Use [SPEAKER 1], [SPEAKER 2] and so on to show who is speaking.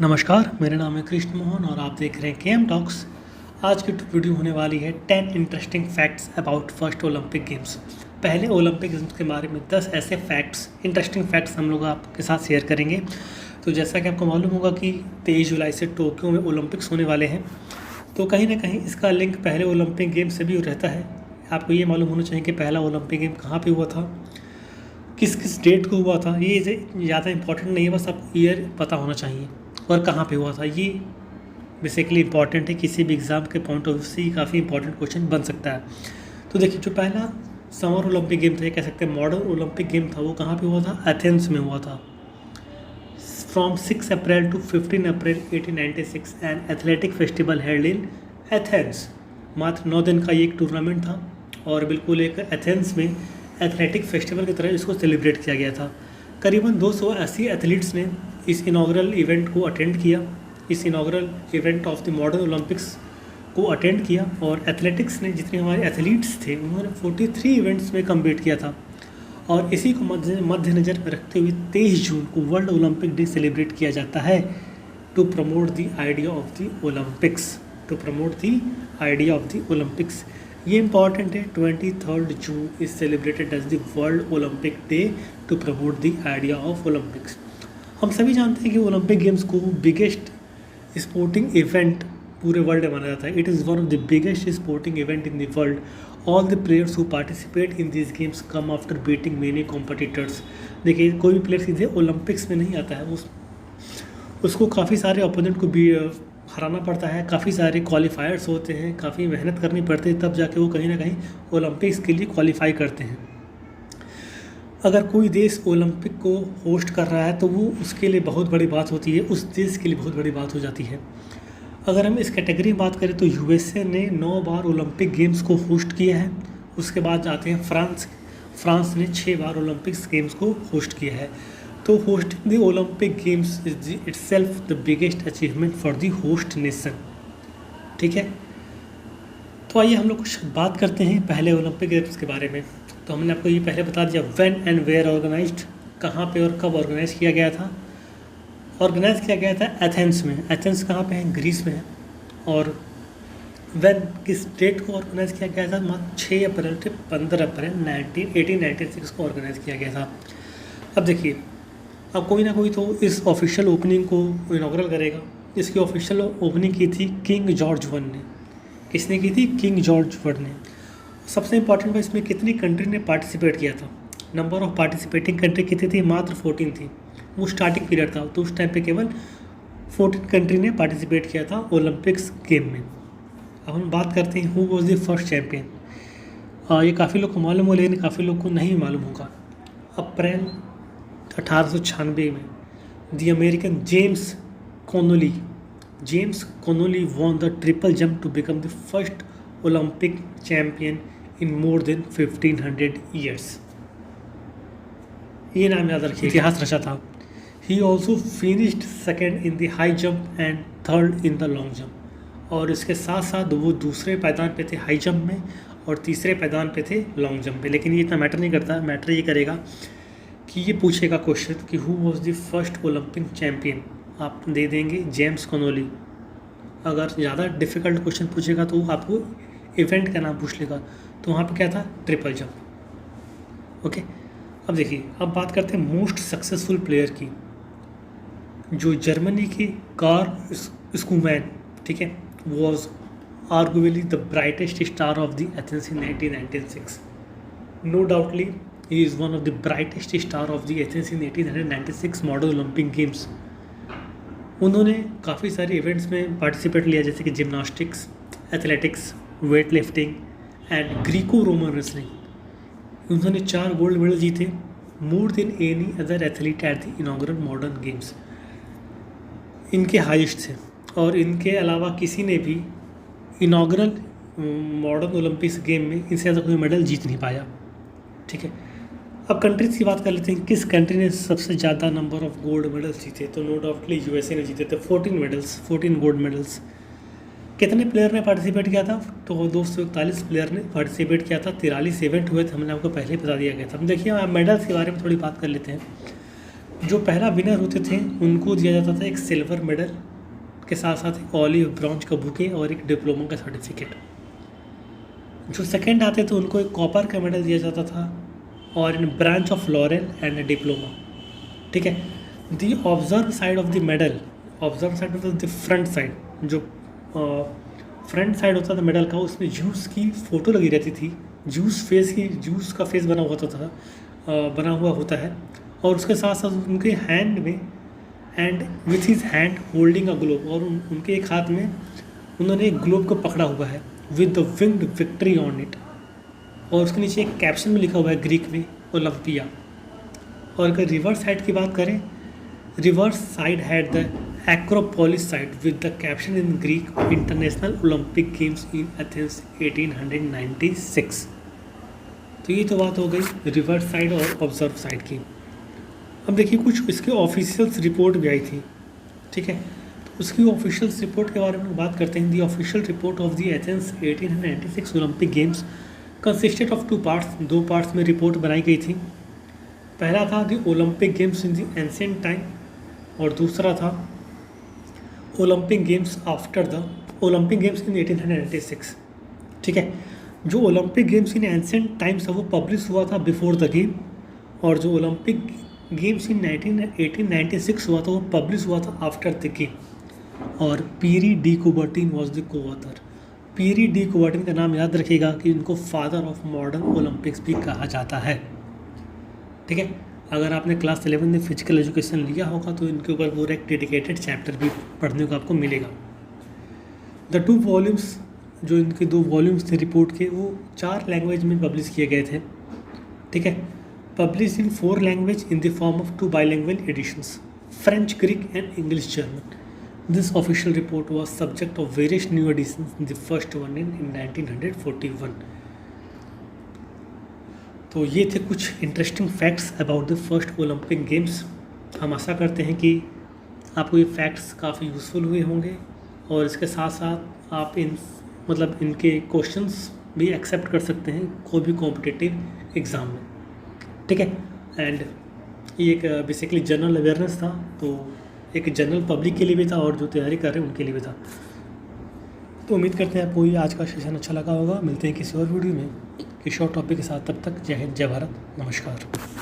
[SPEAKER 1] नमस्कार, मेरा नाम है कृष्ण मोहन और आप देख रहे हैं केएम टॉक्स। आज की वीडियो होने वाली है 10 interesting facts about first Olympic games. पहले ओलंपिक गेम्स के बारे में 10 ऐसे फैक्ट्स, इंटरेस्टिंग फैक्ट्स हम लोग आपके साथ शेयर करेंगे। तो जैसा कि आपको मालूम होगा कि 23 जुलाई से टोक्यो में ओलंपिक्स होने वाले हैं, तो कहीं ना कहीं इसका लिंक पहले ओलंपिक गेम से भी रहता है। आपको ये मालूम होना चाहिए कि पहला ओलंपिक गेम कहाँ पर हुआ था, किस किस डेट को हुआ था। ये ज़्यादा इंपॉर्टेंट नहीं है, बस आपको ईयर पता होना चाहिए और कहाँ पे हुआ था। ये बेसिकली इंपॉर्टेंट है, किसी भी एग्ज़ाम के पॉइंट ऑफ व्यू से काफ़ी इंपॉर्टेंट क्वेश्चन बन सकता है। तो देखिए, जो पहला समर ओलंपिक गेम था, ये कह सकते हैं मॉडर्न ओलंपिक गेम था, वो कहाँ पे हुआ था? एथेंस में हुआ था। From 6 April to 15 April 1896 an athletic festival held in Athens. मात्र 9 दिन का ये एक टूर्नामेंट था और बिल्कुल एक एथेंस में एथलेटिक फेस्टिवल की तरह इसको सेलिब्रेट किया गया था। करीबन 280 एथलीट्स ने इस इनाग्रल इवेंट को अटेंड किया, इस inaugural event of the modern Olympics को अटेंड किया। और एथलेटिक्स ने, जितने हमारे एथलीट्स थे, उन्होंने 43 इवेंट्स में कम्पीट किया था। और इसी को मद्देनज़र में रखते हुए 23 जून को वर्ल्ड ओलंपिक डे सेलिब्रेट किया जाता है to promote the idea of the Olympics, to promote the idea of the Olympics. ये इंपॉर्टेंट है। 23 June is celebrated as the world Olympic day to promote the idea of Olympics. हम सभी जानते हैं कि ओलंपिक गेम्स को biggest sporting event पूरे world में माना जाता है। It is one of the biggest sporting event in the world. All the players who participate in this games come after beating many competitors. देखिए, कोई भी प्लेयर सीधे ओलंपिक्स में नहीं आता है, उसको काफ़ी सारे अपोनेंट को भी हराना पड़ता है, काफ़ी सारे क्वालिफायर्स होते हैं, काफ़ी मेहनत करनी पड़ती है, तब जाके वो कहीं ना कहीं ओलंपिक्स के लिए क्वालिफाई करते हैं। अगर कोई देश ओलंपिक को होस्ट कर रहा है तो वो उसके लिए बहुत बड़ी बात होती है, उस देश के लिए बहुत बड़ी बात हो जाती है। अगर हम इस कैटेगरी में बात करें तो यूएसए ने 9 बार ओलंपिक गेम्स को होस्ट किया है। उसके बाद जाते हैं फ्रांस ने 6 बार ओलंपिक्स गेम्स को होस्ट किया है। तो hosting the Olympic games is itself the biggest achievement for the host nation. ठीक है, तो आइए हम लोग कुछ बात करते हैं पहले ओलंपिक गेम्स के बारे में। तो हमने आपको ये पहले बता दिया व्हेन एंड वेयर ऑर्गेनाइज्ड, कहाँ पे और कब ऑर्गेनाइज किया गया था। ऑर्गेनाइज किया गया था एथेंस में। एथेंस कहाँ पे है? ग्रीस में है। और व्हेन, किस डेट को ऑर्गेनाइज किया गया था? मात्र 6 अप्रैल से 15 अप्रैल 1896 को ऑर्गेनाइज किया गया था। अब देखिए, अब कोई ना कोई तो इस ऑफिशियल ओपनिंग को इनॉग्रल करेगा। इसकी ऑफिशियल ओपनिंग की थी किंग जॉर्ज वन ने। किसने की थी? किंग जॉर्ज वन ने। सबसे इंपॉर्टेंट बात, इसमें कितनी कंट्री ने पार्टिसिपेट किया था? नंबर ऑफ पार्टिसिपेटिंग कंट्री कितनी थी? मात्र 14 थी। वो स्टार्टिंग पीरियड था, तो उस टाइम पे केवल 14 कंट्री ने पार्टिसिपेट किया था ओलंपिक्स गेम में। अब हम बात करते हैं who was the first champion. ये काफ़ी लोग को मालूम हो, लेकिन काफ़ी लोग को नहीं मालूम होगा। अप्रैल 1896 में the American James Connolly won the triple jump to become the first Olympic champion in more than 1500 years. ये नाम याद रखिए, इतिहास रचा था। He also finished second in the high jump and third in the long jump. और इसके साथ साथ वो दूसरे पायदान पे थे हाई जंप में और तीसरे पायदान पे थे लॉन्ग जंप पे। लेकिन ये इतना मैटर नहीं करता, मैटर ये करेगा कि ये पूछेगा क्वेश्चन कि who was the first Olympic champion. आप दे देंगे जेम्स कॉनोली। अगर ज़्यादा डिफ़िकल्ट क्वेश्चन पूछेगा तो आपको इवेंट का नाम पूछ लेगा, तो वहाँ पे क्या था? Triple jump. ओके, अब देखिए, अब बात करते हैं मोस्ट सक्सेसफुल प्लेयर की, जो जर्मनी की कार्ल स्कूमैन, ठीक है, was arguably the brightest star of the Athens in 1896। No doubtly he is one of the brightest star of the Athens in 1896 modern Olympic games. उन्होंने काफ़ी सारे events में participate लिया, जैसे कि gymnastics, athletics, weight lifting and Greco Roman wrestling. उन्होंने 4 gold medal जीते, more than any other athlete at the inaugural modern games. इनके हाईएस्ट थे और इनके अलावा किसी ने भी इनॉग्रल मॉडर्न ओलंपिक्स गेम में इनसे ज़्यादा कोई मेडल जीत नहीं पाया। ठीक है, अब कंट्रीज़ की बात कर लेते हैं। किस कंट्री ने सबसे ज़्यादा नंबर ऑफ गोल्ड मेडल्स जीते? तो नो डाउटली यूएसए ने जीते थे 14 मेडल्स, 14 गोल्ड मेडल्स। कितने प्लेयर ने पार्टिसिपेट किया था? तो 241 प्लेयर ने पार्टिसिपेट किया था। 43 इवेंट हुए थे, हमने आपको पहले ही बता दिया गया था। देखिए, मेडल्स के बारे में थोड़ी बात कर लेते हैं। जो पहला विनर होते थे उनको दिया जाता था एक सिल्वर मेडल के साथ साथ एक ऑलिव ब्रॉन्ज का बुके और एक डिप्लोमा का सर्टिफिकेट। जो सेकंड आते थे उनको एक कॉपर का मेडल दिया जाता था और इन branch of laurel and A diploma. ठीक है। The observe side of the medal, observe side मतलब द फ्रंट साइड, जो फ्रंट साइड होता था मेडल का, उसमें जूस की फ़ोटो लगी रहती थी। जूस का फेस बना हुआ होता है और उसके साथ साथ उनके हैंड में and with his hand holding a globe, और उनके एक हाथ में उन्होंने एक ग्लोब को पकड़ा हुआ है with the winged victory on it, और उसके नीचे एक कैप्शन में लिखा हुआ है ग्रीक में ओलंपिया। और अगर रिवर्स साइड की बात करें, reverse side had the Acropolis side with the caption in Greek international Olympic games in Athens 1896। तो ये तो बात हो गई रिवर्स साइड और ऑब्जर्व साइड की। अब देखिए कुछ इसके ऑफिशियल्स रिपोर्ट भी आई थी। ठीक है, तो उसकी ऑफिशियल्स रिपोर्ट के बारे में बात करते हैं। The official report of the Athens 1896 Olympic games consisted of 2 parts. 2 parts में रिपोर्ट बनाई गई थी। पहला था the Olympic games in the ancient time और दूसरा था Olympic games after the Olympic games in 1896। ठीक है, जो Olympic games in ancient times था वो पब्लिश हुआ था बिफोर द गेम, और जो ओलंपिक गेम्स इन 1896 हुआ था वो पब्लिश हुआ था आफ्टर द गेम। और पीरी डी कुबर्टिन वॉज द को ऑथर। पीरी डी कुबर्टिन का नाम याद रखिएगा कि इनको फादर ऑफ मॉडर्न ओलंपिक्स भी कहा जाता है। ठीक है, अगर आपने क्लास 11 में फिजिकल एजुकेशन लिया होगा तो इनके ऊपर पूरा एक डेडिकेटेड चैप्टर भी पढ़ने को आपको मिलेगा। द 2 वॉल्यूम्स, जो इनके 2 वॉल्यूम्स थे रिपोर्ट के, वो 4 लैंग्वेज में पब्लिश किए गए थे। ठीक है, publish in 4 language in the form of 2 bilingual editions, French, Greek and English, German. This official report was subject of various new editions, the first one in 1941। तो ये थे कुछ interesting facts about the first Olympic games. हम आशा करते हैं कि आपको ये फैक्ट्स काफ़ी यूज़फुल हुए होंगे और इसके साथ साथ आप इनके क्वेश्चंस भी एक्सेप्ट कर सकते हैं कोई भी कॉम्पिटिटिव एग्ज़ाम में। ठीक है, एंड ये एक बेसिकली जनरल अवेयरनेस था, तो एक जनरल पब्लिक के लिए भी था और जो तैयारी कर रहे हैं उनके लिए भी था। तो उम्मीद करते हैं आपको ये आज का सेशन अच्छा लगा होगा। मिलते हैं किसी और वीडियो में किसी और टॉपिक के साथ। तब तक जय हिंद, जय भारत, नमस्कार।